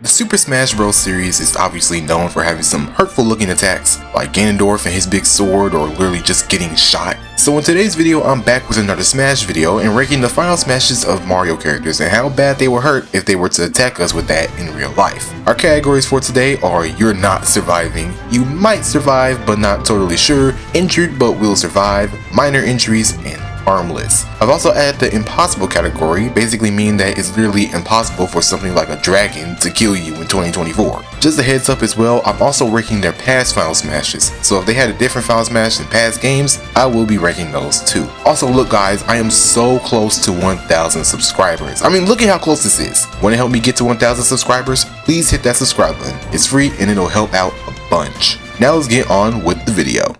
The Super Smash Bros. Series is obviously known for having some hurtful looking attacks, like Ganondorf and his big sword or literally just getting shot. So in today's video, I'm back with another Smash video and ranking the final smashes of Mario characters and how bad they would hurt if they were to attack us with that in real life. Our categories for today are You're Not Surviving, You Might Survive but Not Totally Sure, Injured but Will Survive, Minor Injuries, and Harmless. I've also added the impossible category, basically meaning that it's literally impossible for something like a dragon to kill you in 2024. Just a heads up as well, I'm also ranking their past final smashes, so if they had a different final smash in past games, I will be ranking those too. Also look guys, I am so close to 1,000 subscribers. I mean, look at how close this is. Want to help me get to 1,000 subscribers? Please hit that subscribe button. It's free and it'll help out a bunch. Now let's get on with the video.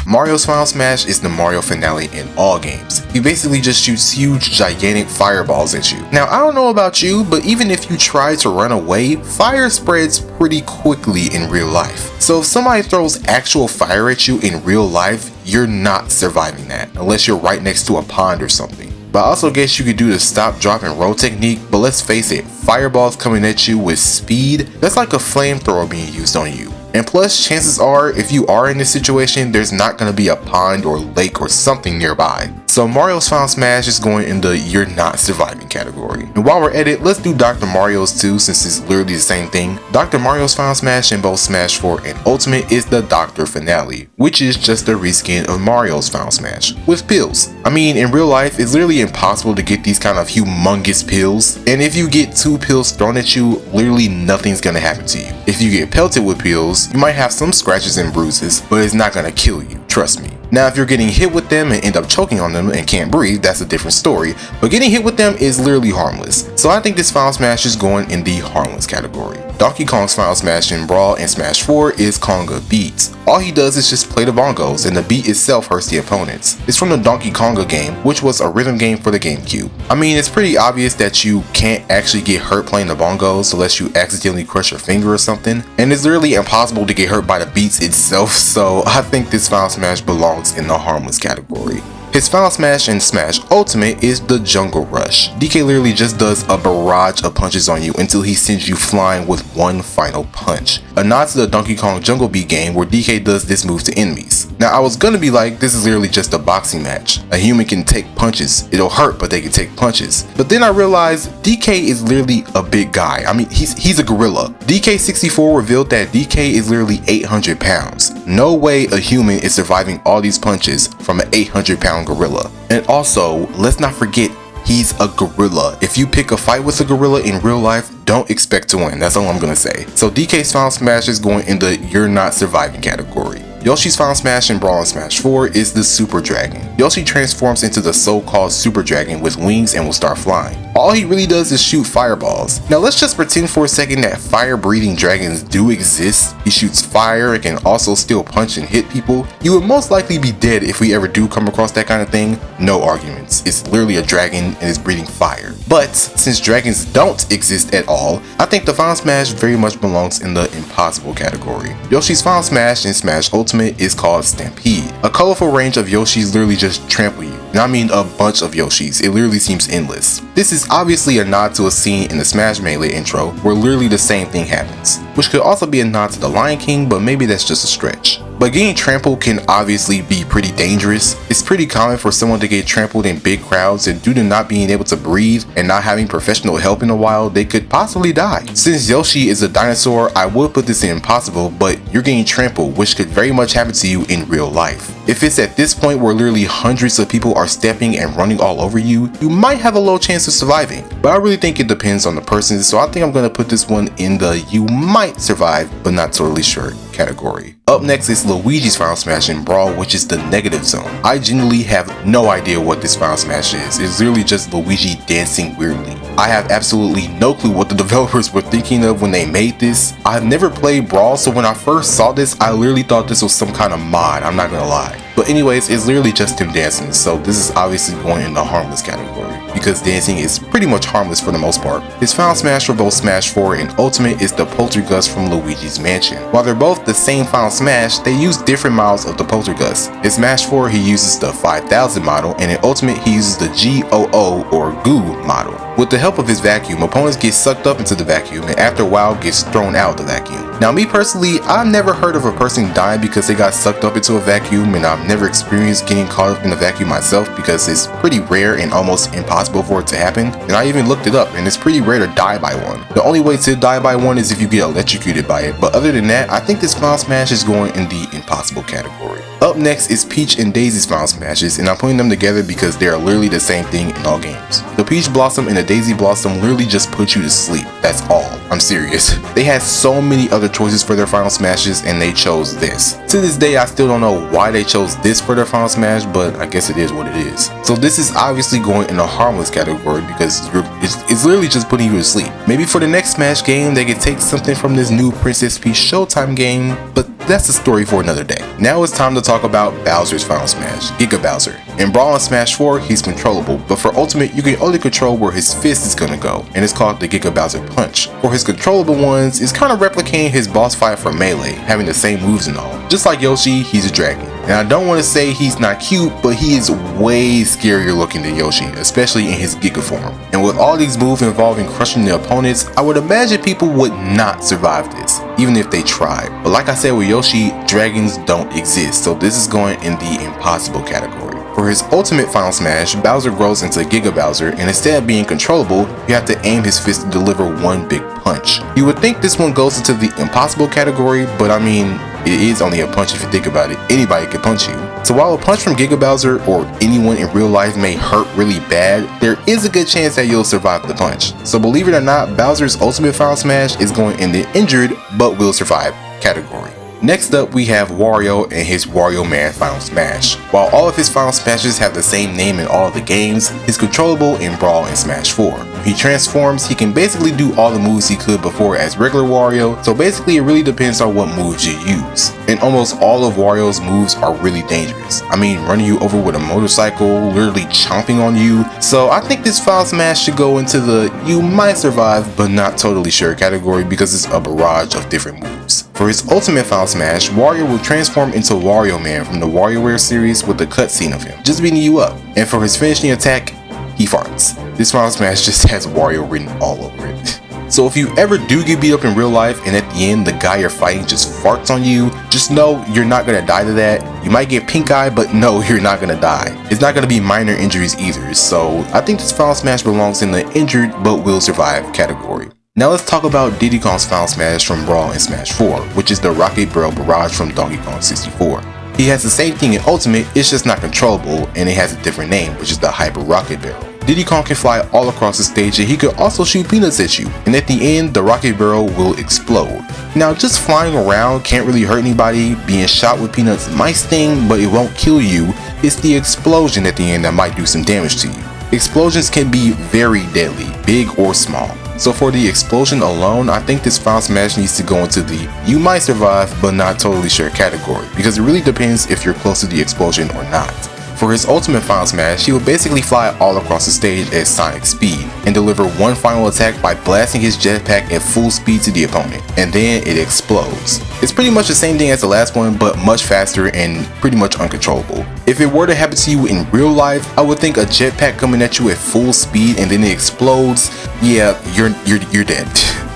Mario's final smash is the Mario finale in all games. He basically just shoots huge, gigantic fireballs at you. Now, I don't know about you, but even if you try to run away, fire spreads pretty quickly in real life. So if somebody throws actual fire at you in real life, you're not surviving that, unless you're right next to a pond or something. But I also guess you could do the stop, drop, and roll technique, but let's face it, fireballs coming at you with speed, that's like a flamethrower being used on you. And plus, chances are, if you are in this situation, there's not going to be a pond or lake or something nearby. So Mario's final smash is going in the You're Not Surviving category. And while we're at it, let's do Dr. Mario's too, since it's literally the same thing. Dr. Mario's final smash in both Smash 4 and Ultimate is the Dr. Finale, which is just a reskin of Mario's final smash, with pills. I mean, in real life, it's literally impossible to get these kind of humongous pills, and if you get 2 pills thrown at you, literally nothing's gonna happen to you. If you get pelted with pills, you might have some scratches and bruises, but it's not gonna kill you, trust me. Now if you're getting hit with them and end up choking on them and can't breathe, that's a different story, but getting hit with them is literally harmless. So I think this final smash is going in the harmless category. Donkey Kong's final smash in Brawl and Smash 4 is Konga Beats. All he does is just play the bongos and the beat itself hurts the opponents. It's from the Donkey Konga game, which was a rhythm game for the GameCube. I mean, it's pretty obvious that you can't actually get hurt playing the bongos unless you accidentally crush your finger or something, and it's literally impossible to get hurt by the beats itself, so I think this final smash belongs in the harmless category. His final smash in Smash Ultimate is the Jungle Rush. DK literally just does a barrage of punches on you until he sends you flying with one final punch. A nod to the Donkey Kong Jungle Beat game where DK does this move to enemies. Now I was gonna be like, this is literally just a boxing match. A human can take punches. It'll hurt, but they can take punches. But then I realized DK is literally a big guy. I mean, he's a gorilla. DK64 revealed that DK is literally 800 pounds. No way a human is surviving all these punches from an 800-pound gorilla. And also, let's not forget, he's a gorilla. If you pick a fight with a gorilla in real life, don't expect to win. That's all I'm gonna say. So DK's final smash is going in the You're Not Surviving category. Yoshi's final smash in Brawl and Smash 4 is the Super Dragon. Yoshi transforms into the so-called Super Dragon with wings and will start flying. All he really does is shoot fireballs. Now let's just pretend for a second that fire-breathing dragons do exist. He shoots fire and can also still punch and hit people. You would most likely be dead if we ever do come across that kind of thing. No arguments. It's literally a dragon and is breathing fire. But since dragons don't exist at all, I think the final smash very much belongs in the impossible category. Yoshi's final smash in Smash Ultimate is called Stampede. A colorful range of Yoshis literally just trample you. And I mean a bunch of Yoshis. It literally seems endless. This is obviously a nod to a scene in the Smash Melee intro where literally the same thing happens, which could also be a nod to the Lion King, but maybe that's just a stretch. But getting trampled can obviously be pretty dangerous. It's pretty common for someone to get trampled in big crowds, and due to not being able to breathe and not having professional help in a while, they could possibly die. Since Yoshi is a dinosaur, I would put this in impossible, but you're getting trampled, which could very much happen to you in real life. If it's at this point where literally hundreds of people are stepping and running all over you, you might have a low chance of surviving. But I really think it depends on the person, so I think I'm gonna put this one in the you might survive but not totally sure category. Up next is Luigi's final smash in Brawl, which is the negative zone. I genuinely have no idea what this final smash is. It's literally just Luigi dancing weirdly. I have absolutely no clue what the developers were thinking of when they made this. I've never played Brawl, so when I first saw this, I literally thought this was some kind of mod, I'm not gonna lie. But anyways, it's literally just him dancing, so this is obviously going in the harmless category. because dancing is pretty much harmless for the most part. His final smash for both Smash 4 and Ultimate is the Poltergust from Luigi's Mansion. While they're both the same final smash, they use different models of the Poltergust. In Smash 4 he uses the 5000 model, and in Ultimate he uses the GOO or Goo model. With the help of his vacuum, opponents get sucked up into the vacuum and after a while gets thrown out of the vacuum. Now me personally, I've never heard of a person dying because they got sucked up into a vacuum, and I've never experienced getting caught up in the vacuum myself because it's pretty rare and almost impossible for it to happen. And I even looked it up and it's pretty rare to die by one. The only way to die by one is if you get electrocuted by it, but other than that, I think this final smash is going in the impossible category. Up next is Peach and Daisy's final smashes, and I'm putting them together because they are literally the same thing in all games. The Peach Blossom and the Daisy Blossom literally just put you to sleep. That's all. I'm serious. They had so many other choices for their final smashes and they chose this. To this day I still don't know why they chose this for their final smash, but I guess it is what it is. So this is obviously going in the harmless category because it's literally just putting you to sleep. Maybe for the next Smash game they could take something from this new Princess Peach Showtime game, but that's a story for another day. Now it's time to talk about Bowser's final smash, Giga Bowser. In Brawl and Smash 4 he's controllable, but for Ultimate you can only control where his fist is gonna go, and it's called the Giga Bowser Punch. For his controllable ones, it's kind of replicating his boss fight for Melee, having the same moves and all. Just like Yoshi, he's a dragon. And I don't want to say he's not cute, but he is way scarier looking than Yoshi, especially in his Giga form. And with all these moves involving crushing the opponents, I would imagine people would not survive this, even if they tried. But like I said with Yoshi, dragons don't exist, so this is going in the impossible category. For his ultimate final smash, Bowser grows into Giga Bowser, and instead of being controllable, you have to aim his fist to deliver one big punch. You would think this one goes into the impossible category, but I mean, it is only a punch if you think about it. Anybody can punch you. So while a punch from Giga Bowser or anyone in real life may hurt really bad, there is a good chance that you'll survive the punch. So believe it or not, Bowser's ultimate final smash is going in the injured but will survive category. Next up we have Wario and his Wario Man final smash. While all of his final smashes have the same name in all of the games, he's controllable in Brawl and Smash 4. When he transforms, he can basically do all the moves he could before as regular Wario, so basically it really depends on what moves you use. And almost all of Wario's moves are really dangerous. I mean, running you over with a motorcycle, literally chomping on you. So I think this final smash should go into the you might survive but not totally sure category because it's a barrage of different moves. For his ultimate final smash, Wario will transform into Wario Man from the WarioWare series with a cutscene of him just beating you up. And for his finishing attack, he farts. This final smash just has Wario written all over it. So if you ever do get beat up in real life and at the end the guy you're fighting just farts on you, just know you're not gonna die to that. You might get pink eye, but no, you're not gonna die. It's not gonna be minor injuries either, so I think this final smash belongs in the injured but will survive category. Now let's talk about Diddy Kong's final smash from Brawl and Smash 4, which is the Rocket Barrel Barrage from Donkey Kong 64. He has the same thing in Ultimate, it's just not controllable and it has a different name, which is the Hyper Rocket Barrel. Diddy Kong can fly all across the stage and he could also shoot peanuts at you, and at the end the rocket barrel will explode. Now just flying around can't really hurt anybody, being shot with peanuts might sting but it won't kill you, it's the explosion at the end that might do some damage to you. Explosions can be very deadly, big or small. So for the explosion alone, I think this final smash needs to go into the you might survive but not totally sure category, because it really depends if you're close to the explosion or not. For his ultimate final smash, he will basically fly all across the stage at sonic speed and deliver one final attack by blasting his jetpack at full speed to the opponent, and then it explodes. It's pretty much the same thing as the last one, but much faster and pretty much uncontrollable. If it were to happen to you in real life, I would think a jetpack coming at you at full speed and then it explodes, yeah, you're dead.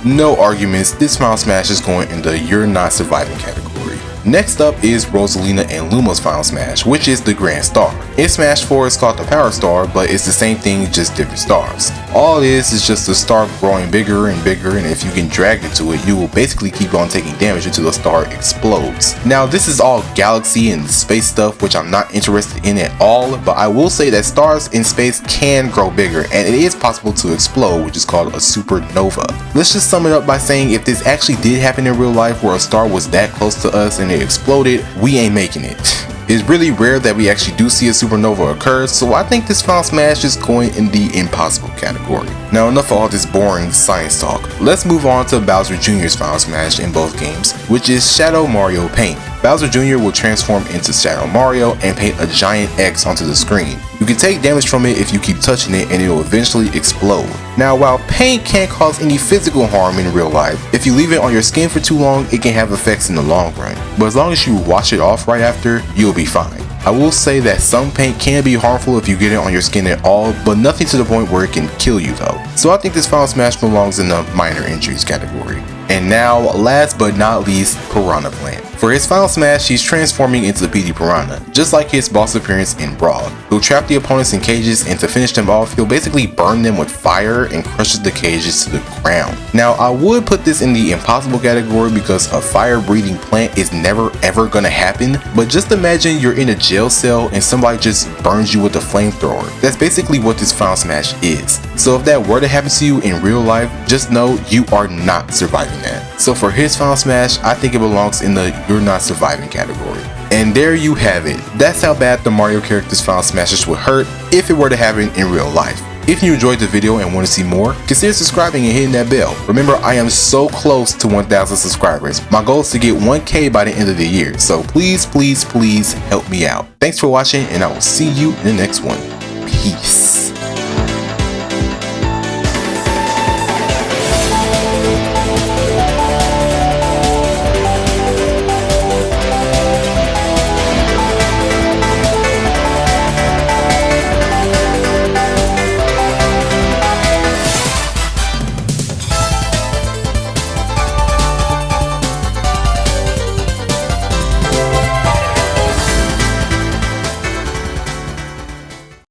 No arguments, this final smash is going in the you're not surviving category. Next up is Rosalina and Luma's final smash, which is the Grand Star. In Smash 4 it's called the Power Star, but it's the same thing, just different stars. All it is just the star growing bigger and bigger, and if you can drag into it, you will basically keep on taking damage until the star explodes. Now this is all galaxy and space stuff, which I'm not interested in at all, but I will say that stars in space can grow bigger, and it is possible to explode, which is called a supernova. Let's just sum it up by saying if this actually did happen in real life where a star was that close to us and it exploded, we ain't making it. It's really rare that we actually do see a supernova occur, so I think this final smash is going in the impossible category. Now enough of all this boring science talk. Let's move on to Bowser Jr.'s Final Smash in both games, which is Shadow Mario Paint. Bowser Jr. will transform into Shadow Mario and paint a giant X onto the screen. You can take damage from it if you keep touching it and it will eventually explode. Now while paint can't cause any physical harm in real life, if you leave it on your skin for too long, it can have effects in the long run. But as long as you wash it off right after, you'll be fine. I will say that some paint can be harmful if you get it on your skin at all, but nothing to the point where it can kill you though. So I think this Final Smash belongs in the minor injuries category. And now, last but not least, Piranha Plant. For his Final Smash, he's transforming into the PD Piranha, just like his boss appearance in Brawl. He'll trap the opponents in cages, and to finish them off, he'll basically burn them with fire and crushes the cages to the ground. Now, I would put this in the impossible category because a fire-breathing plant is never ever gonna happen, but just imagine you're in a jail cell and somebody just burns you with a flamethrower. That's basically what this Final Smash is. So if that were to happen to you in real life, just know you are not surviving that. So for his Final Smash, I think it belongs in the you're not surviving category. And there you have it. That's how bad the Mario character's Final Smashes would hurt if it were to happen in real life. If you enjoyed the video and want to see more, consider subscribing and hitting that bell. Remember, I am so close to 1,000 subscribers. My goal is to get 1K by the end of the year, so please, please, please help me out. Thanks for watching, and I will see you in the next one. Peace.